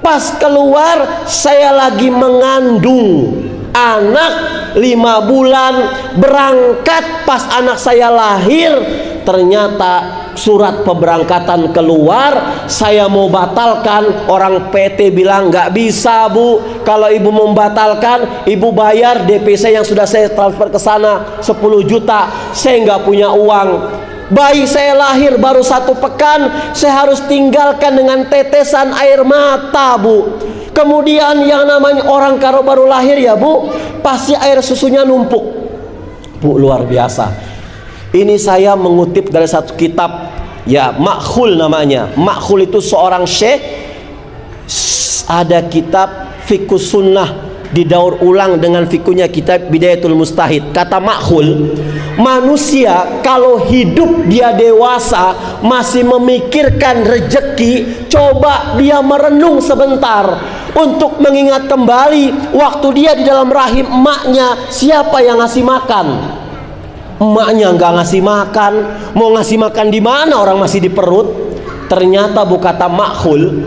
Pas keluar, saya lagi mengandung anak 5 bulan. Berangkat pas anak saya lahir, ternyata surat pemberangkatan keluar. Saya mau batalkan, orang PT bilang nggak bisa Bu, kalau ibu membatalkan ibu bayar DP saya yang sudah saya transfer ke sana 10 juta. Saya nggak punya uang. Bayi saya lahir baru 1 pekan, saya harus tinggalkan dengan tetesan air mata Bu. Kemudian yang namanya orang kalau baru lahir ya Bu, pasti air susunya numpuk Bu, luar biasa. Ini saya mengutip dari satu kitab, ya Makhul namanya. Makhul itu seorang syekh, ada kitab Fiqhus Sunnah didaur ulang dengan fikihnya kitab Bidayatul Mustahid. Kata Makhul, manusia kalau hidup dia dewasa masih memikirkan rezeki, coba dia merenung sebentar untuk mengingat kembali waktu dia di dalam rahim emaknya, siapa yang ngasih makan? Emaknya nggak ngasih makan, mau ngasih makan di mana, orang masih di perut. Ternyata Bu, kata Makhul,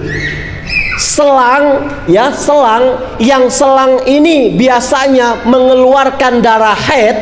selang ya, selang ini biasanya mengeluarkan darah haid.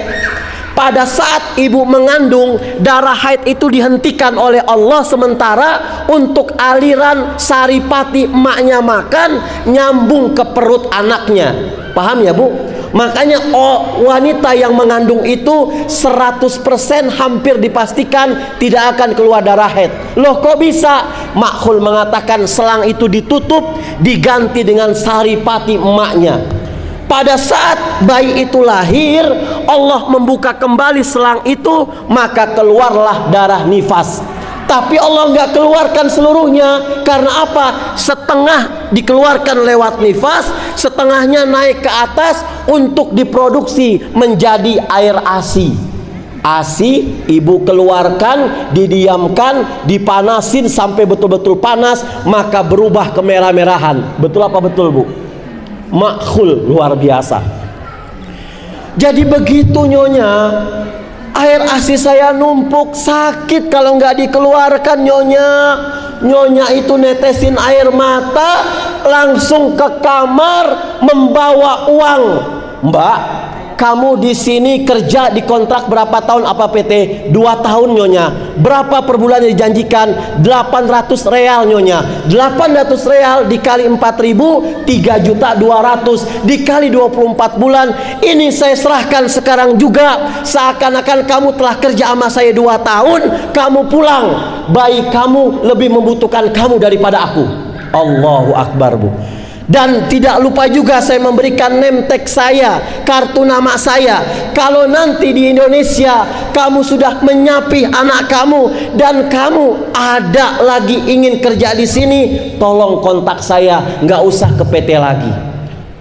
Pada saat ibu mengandung, darah haid itu dihentikan oleh Allah sementara untuk aliran saripati emaknya makan nyambung ke perut anaknya. Paham ya Bu? Makanya wanita yang mengandung itu 100% hampir dipastikan tidak akan keluar darah haid. Loh kok bisa? Makhul mengatakan selang itu ditutup, diganti dengan saripati emaknya. Pada saat bayi itu lahir, Allah membuka kembali selang itu, maka keluarlah darah nifas. Tapi Allah nggak keluarkan seluruhnya. Karena apa? Setengah dikeluarkan lewat nifas, setengahnya naik ke atas untuk diproduksi menjadi air ASI. ASI ibu keluarkan, didiamkan, dipanasin sampai betul-betul panas, maka berubah kemerah-merahan. Betul apa betul, Bu? Makhul luar biasa. Jadi begitu Nyonya, air ASI saya numpuk, sakit kalau nggak dikeluarkan Nyonya. Nyonya itu netesin air mata, langsung ke kamar membawa uang. Mbak, kamu di sini kerja di kontrak berapa tahun apa PT? 2 tahun Nyonya. Berapa per bulan yang dijanjikan? 800 real Nyonya. 800 real dikali 4.000, 3.200.000 dikali 24 bulan. Ini saya serahkan sekarang juga. Seakan-akan kamu telah kerja sama saya 2 tahun, kamu pulang. Bayi kamu lebih membutuhkan kamu daripada aku. Allahu Akbar, Bu. Dan tidak lupa juga saya memberikan name tag saya, kartu nama saya. Kalau nanti di Indonesia kamu sudah menyapih anak kamu dan kamu ada lagi ingin kerja di sini, tolong kontak saya, nggak usah ke PT lagi.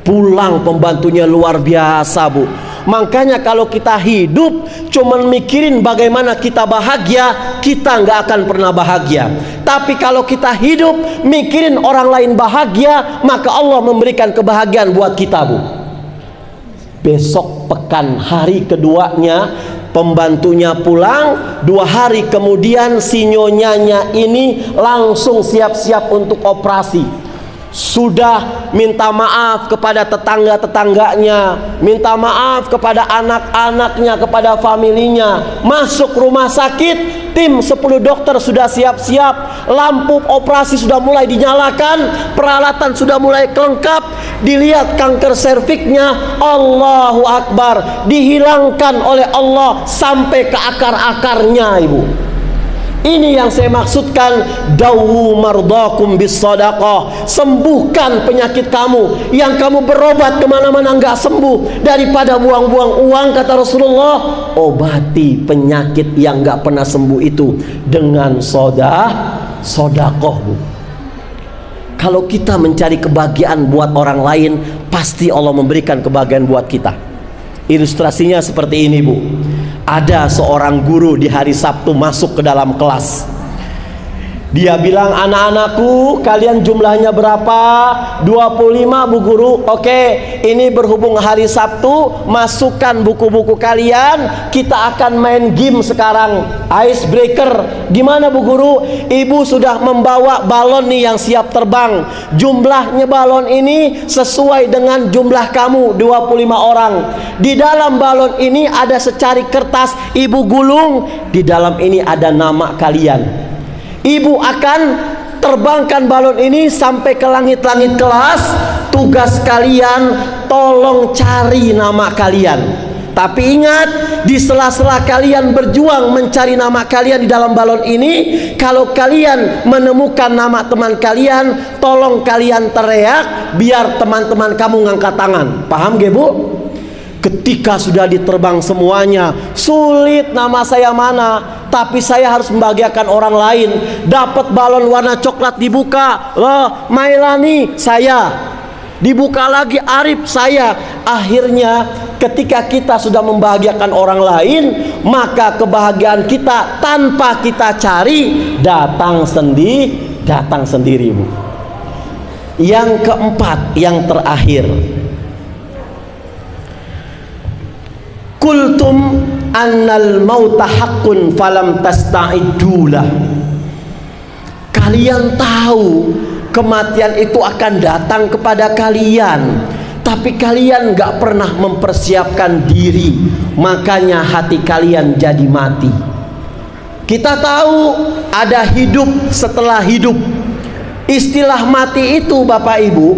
Pulang pembantunya luar biasa, Bu. Makanya kalau kita hidup cuman mikirin bagaimana kita bahagia, kita nggak akan pernah bahagia. Tapi kalau kita hidup mikirin orang lain bahagia, maka Allah memberikan kebahagiaan buat kita, Bu. Besok pekan hari keduanya pembantunya pulang, 2 hari kemudian si nyonyanya ini langsung siap-siap untuk operasi. Sudah minta maaf kepada tetangga-tetangganya, minta maaf kepada anak-anaknya, kepada familinya. Masuk rumah sakit, tim 10 dokter sudah siap-siap, lampu operasi sudah mulai dinyalakan, peralatan sudah mulai lengkap. Dilihat kanker serviknya, Allahu Akbar, dihilangkan oleh Allah sampai ke akar-akarnya, Ibu. Ini yang saya maksudkan, dawu mardakum bis sadaqah. Sembuhkan penyakit kamu. Yang kamu berobat kemana-mana nggak sembuh, daripada buang-buang uang, kata Rasulullah, obati penyakit yang nggak pernah sembuh itu dengan sedekah, Bu. Kalau kita mencari kebahagiaan buat orang lain, pasti Allah memberikan kebahagiaan buat kita. Ilustrasinya seperti ini, Bu. Ada seorang guru di hari Sabtu masuk ke dalam kelas. Dia bilang, anak-anakku, kalian jumlahnya berapa? 25, Bu Guru. Oke, ini berhubung hari Sabtu, masukkan buku-buku kalian. Kita akan main game sekarang, icebreaker. Gimana, Bu Guru? Ibu sudah membawa balon nih yang siap terbang. Jumlahnya balon ini sesuai dengan jumlah kamu, 25 orang. Di dalam balon ini ada secari kertas, Ibu gulung. Di dalam ini ada nama kalian. Ibu akan terbangkan balon ini sampai ke langit-langit kelas. Tugas kalian, tolong cari nama kalian. Tapi ingat, di sela-sela kalian berjuang mencari nama kalian di dalam balon ini, kalau kalian menemukan nama teman kalian, tolong kalian teriak biar teman-teman kamu ngangkat tangan. Paham gak, Bu? Ketika sudah diterbang semuanya, sulit nama saya mana, tapi saya harus membahagiakan orang lain. Dapat balon warna coklat dibuka, Mailani saya. Dibuka lagi Arif saya. Akhirnya ketika kita sudah membahagiakan orang lain, maka kebahagiaan kita tanpa kita cari datang sendiri, Bu. Yang keempat, yang terakhir, kultum annal mauta haqqun falam tasta'iddulah. Kalian tahu kematian itu akan datang kepada kalian, tapi kalian gak pernah mempersiapkan diri, makanya hati kalian jadi mati. Kita tahu ada hidup setelah hidup. Istilah mati itu, Bapak Ibu,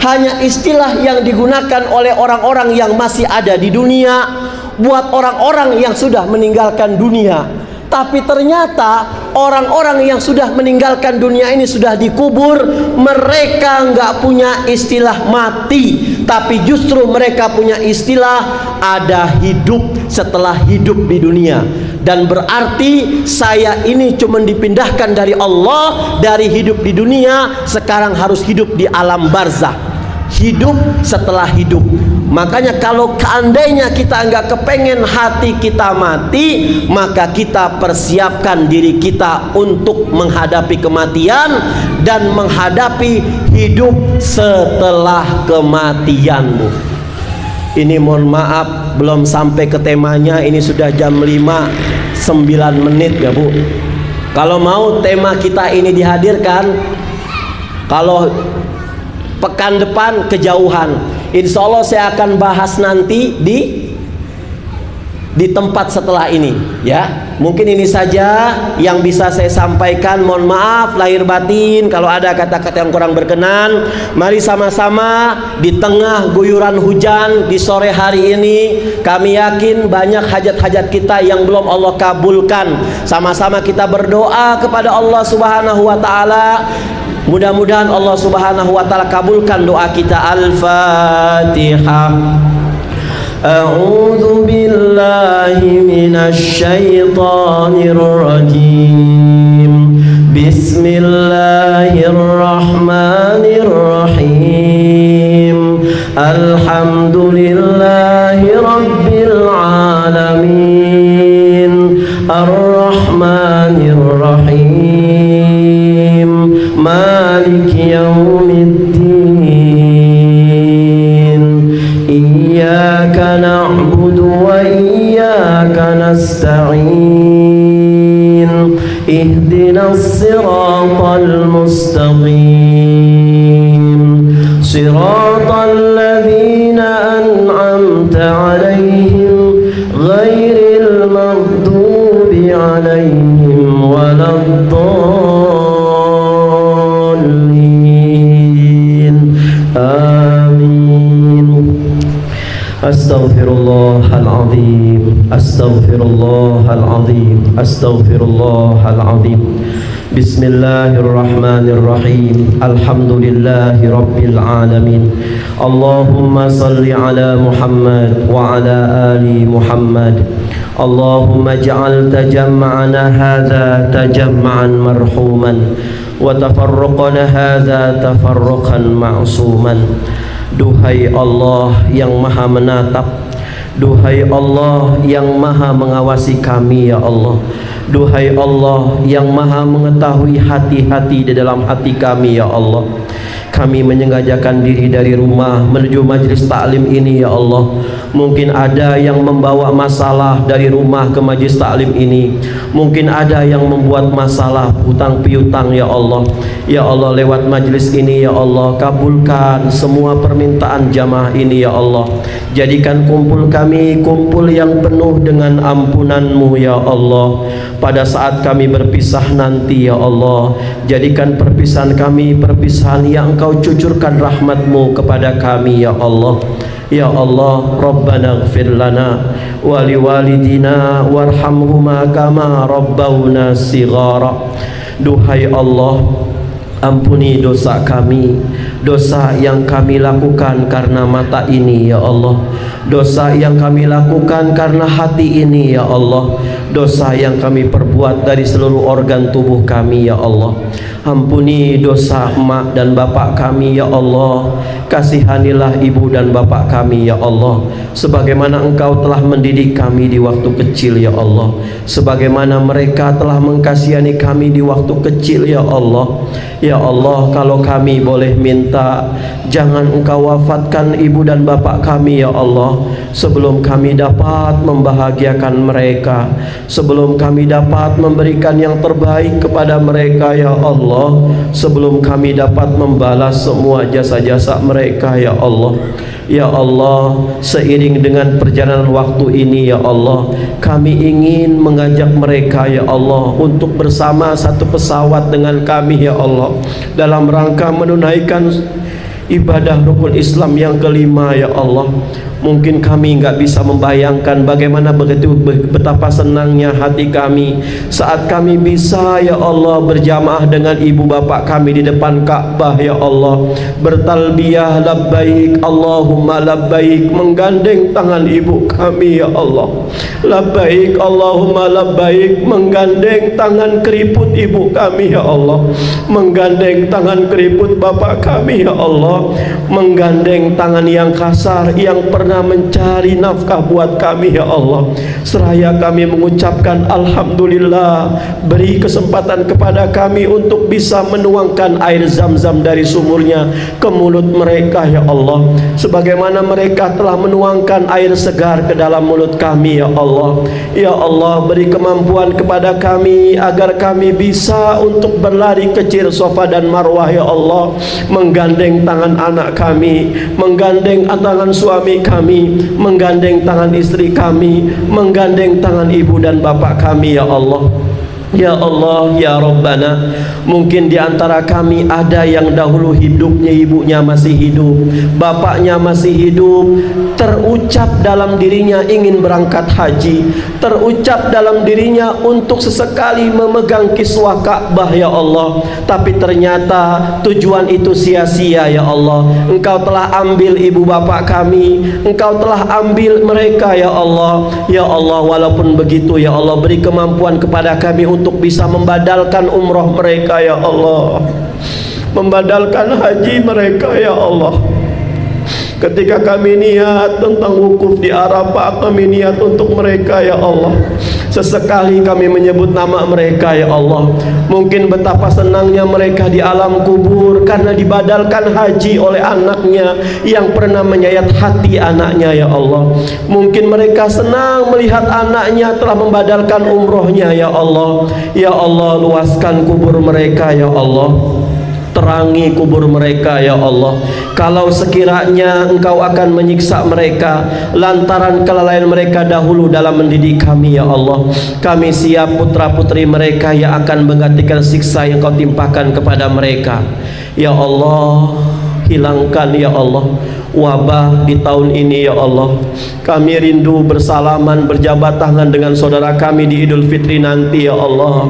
hanya istilah yang digunakan oleh orang-orang yang masih ada di dunia, buat orang-orang yang sudah meninggalkan dunia. Tapi ternyata orang-orang yang sudah meninggalkan dunia ini sudah dikubur, mereka nggak punya istilah mati, tapi justru mereka punya istilah ada hidup setelah hidup di dunia. Dan berarti saya ini cuma dipindahkan dari Allah, dari hidup di dunia, sekarang harus hidup di alam barzakh, hidup setelah hidup. Makanya kalau seandainya kita enggak kepengen hati kita mati, maka kita persiapkan diri kita untuk menghadapi kematian dan menghadapi hidup setelah kematian, Bu. Ini mohon maaf belum sampai ke temanya, ini sudah jam 5:09 ya, Bu. Kalau mau tema kita ini dihadirkan, kalau pekan depan kejauhan, insya Allah saya akan bahas nanti di tempat setelah ini, ya. Mungkin ini saja yang bisa saya sampaikan. Mohon maaf lahir batin kalau ada kata-kata yang kurang berkenan. Mari sama-sama di tengah guyuran hujan di sore hari ini, kami yakin banyak hajat-hajat kita yang belum Allah kabulkan. Sama-sama kita berdoa kepada Allah Subhanahu wa taala. Mudah-mudahan Allah Subhanahu wa taala kabulkan doa kita. Al-Fatihah. A'udzu billahi minasy syaithanir rajim. Bismillahirrahmanirrahim. Alhamdulillahi rabbil alamin. Ar-Rahmanir Rahim. Maliki yaumiddin. Iyyaka na'budu wa iyyaka nasta'in. Ihdinas siratal mustaqim. Siratal ladzina an'amta 'alaihim ghairil maghdubi 'alaihim waladdallin. Amin. Astaghfirullahaladzim. Astaghfirullahaladzim. Astaghfirullahaladzim. Bismillahirrahmanirrahim. Alhamdulillahi rabbil alamin. Allahumma salli ala Muhammad wa ala ali Muhammad. Allahumma ja'al tajamma'ana hadha tajamma'an marhuman wa tafarruqana hadha tafarruqan ma'suman. Duhai Allah yang maha menatap, duhai Allah yang maha mengawasi kami ya Allah, duhai Allah yang maha mengetahui hati-hati di dalam hati kami ya Allah, kami menyengajakan diri dari rumah menuju majlis taklim ini ya Allah. Mungkin ada yang membawa masalah dari rumah ke majlis taklim ini, mungkin ada yang membuat masalah hutang piutang ya Allah. Ya Allah, lewat majlis ini ya Allah, kabulkan semua permintaan jamaah ini ya Allah. Jadikan kumpul kami kumpul yang penuh dengan ampunan-Mu ya Allah. Pada saat kami berpisah nanti ya Allah, jadikan perpisahan kami perpisahan yang Engkau cucurkan rahmat-Mu kepada kami ya Allah. Ya Allah, Rabbana ighfir lana wa liwalidina warhamhuma kama rabbawna shighara. Duhai Allah, ampuni dosa kami, dosa yang kami lakukan karena mata ini ya Allah, dosa yang kami lakukan karena hati ini ya Allah, dosa yang kami perbuat dari seluruh organ tubuh kami ya Allah. Ampuni dosa emak dan bapak kami ya Allah. Kasihanilah ibu dan bapak kami ya Allah, sebagaimana Engkau telah mendidik kami di waktu kecil ya Allah, sebagaimana mereka telah mengkasihani kami di waktu kecil ya Allah. Ya Allah, kalau kami boleh minta, jangan Engkau wafatkan ibu dan bapak kami ya Allah sebelum kami dapat membahagiakan mereka, sebelum kami dapat memberikan yang terbaik kepada mereka ya Allah, sebelum kami dapat membalas semua jasa-jasa mereka ya Allah. Ya Allah, seiring dengan perjalanan waktu ini ya Allah, kami ingin mengajak mereka ya Allah untuk bersama satu pesawat dengan kami ya Allah, dalam rangka menunaikan ibadah rukun Islam yang kelima ya Allah. Mungkin kami nggak bisa membayangkan bagaimana betapa senangnya hati kami saat kami bisa ya Allah berjamaah dengan ibu bapak kami di depan Ka'bah ya Allah, bertalbiyah labbaik Allahumma labbaik, menggandeng tangan ibu kami ya Allah, labbaik Allahumma labbaik, menggandeng tangan keriput ibu kami ya Allah, menggandeng tangan keriput bapak kami ya Allah, menggandeng tangan yang kasar yang pernah mencari nafkah buat kami ya Allah. Seraya kami mengucapkan alhamdulillah, beri kesempatan kepada kami untuk bisa menuangkan air zam-zam dari sumurnya ke mulut mereka ya Allah, sebagaimana mereka telah menuangkan air segar ke dalam mulut kami ya Allah. Ya Allah, beri kemampuan kepada kami agar kami bisa untuk berlari kecil Safa dan Marwah ya Allah, menggandeng tangan anak kami, menggandeng tangan suami kami, menggandeng tangan istri kami, menggandeng tangan ibu dan bapak kami ya Allah. Ya Allah, ya Rabbana, mungkin di antara kami ada yang dahulu hidupnya ibunya masih hidup, bapaknya masih hidup, terucap dalam dirinya ingin berangkat haji, terucap dalam dirinya untuk sesekali memegang kiswah Ka'bah ya Allah, tapi ternyata tujuan itu sia-sia ya Allah. Engkau telah ambil ibu bapak kami, Engkau telah ambil mereka ya Allah. Ya Allah, walaupun begitu ya Allah, beri kemampuan kepada kami untuk bisa membadalkan umroh mereka ya Allah, membadalkan haji mereka ya Allah. Ketika kami niat tentang wukuf di Arafah, kami niat untuk mereka ya Allah. Sesekali kami menyebut nama mereka ya Allah. Mungkin betapa senangnya mereka di alam kubur karena dibadalkan haji oleh anaknya yang pernah menyayat hati anaknya ya Allah. Mungkin mereka senang melihat anaknya telah membadalkan umrohnya ya Allah. Ya Allah, luaskan kubur mereka ya Allah, terangi kubur mereka ya Allah. Kalau sekiranya Engkau akan menyiksa mereka lantaran kelalaian mereka dahulu dalam mendidik kami ya Allah, kami siap putra putri mereka yang akan menggantikan siksa yang Kau timpakan kepada mereka ya Allah. Hilangkan ya Allah wabah di tahun ini ya Allah. Kami rindu bersalaman, berjabat tangan dengan saudara kami di Idul Fitri nanti ya Allah.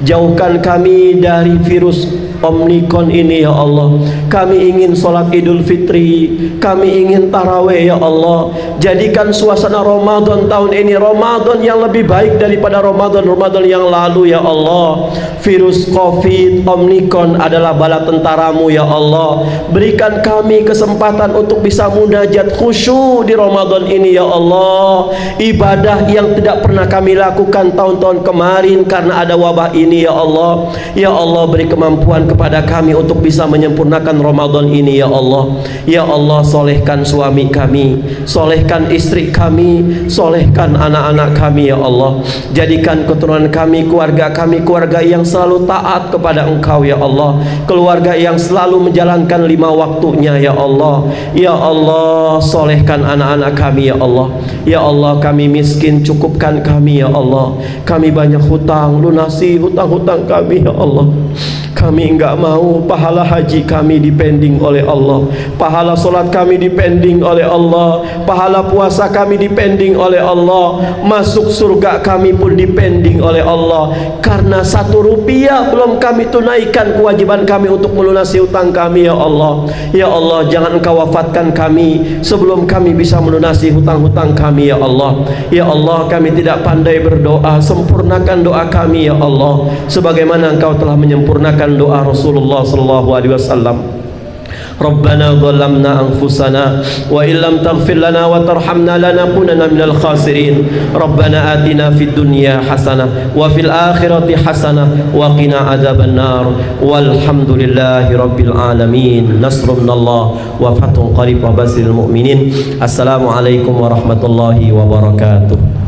Jauhkan kami dari virus Omikron ini ya Allah. Kami ingin sholat Idul Fitri, kami ingin taraweh ya Allah. Jadikan suasana Ramadan tahun ini Ramadan yang lebih baik daripada Ramadan yang lalu ya Allah. Virus Covid Omikron adalah bala tentaramu ya Allah. Berikan kami kesempatan untuk bisa munajat khusyuk di Ramadan ini ya Allah. Ibadah yang tidak pernah kami lakukan tahun-tahun kemarin karena ada wabah ini ya Allah. Ya Allah, beri kemampuan kepada kami untuk bisa menyempurnakan Ramadan ini ya Allah. Ya Allah, solehkan suami kami, solehkan istri kami, solehkan anak-anak kami ya Allah. Jadikan keturunan kami, keluarga yang selalu taat kepada Engkau ya Allah, keluarga yang selalu menjalankan 5 waktunya ya Allah. Ya Allah, solehkan anak-anak kami ya Allah. Ya Allah, kami miskin, cukupkan kami ya Allah. Kami banyak hutang, lunasi hutang-hutang kami ya Allah. Kami enggak mau pahala haji kami dipending oleh Allah, pahala solat kami dipending oleh Allah, pahala puasa kami dipending oleh Allah, masuk surga kami pun dipending oleh Allah. Karena 1 rupiah belum kami tunaikan kewajiban kami untuk melunasi hutang kami ya Allah. Ya Allah, jangan Engkau wafatkan kami sebelum kami bisa melunasi hutang-hutang kami ya Allah. Ya Allah, kami tidak pandai berdoa, sempurnakan doa kami ya Allah, sebagaimana Engkau telah menyempurnakan doa Rasulullah sallallahu alaihi wasallam. Rabbana zalamna anfusana wa illam taghfir lana wa tarhamna lanakunanna minal khasirin. Rabbana atina fid dunya hasanah wa fil akhirati hasanah wa qina adzaban nar. Walhamdulillahi rabbil alamin. Nasrun minallah wa fathun qarib wa basiril mu'minin. Assalamualaikum warahmatullahi wabarakatuh.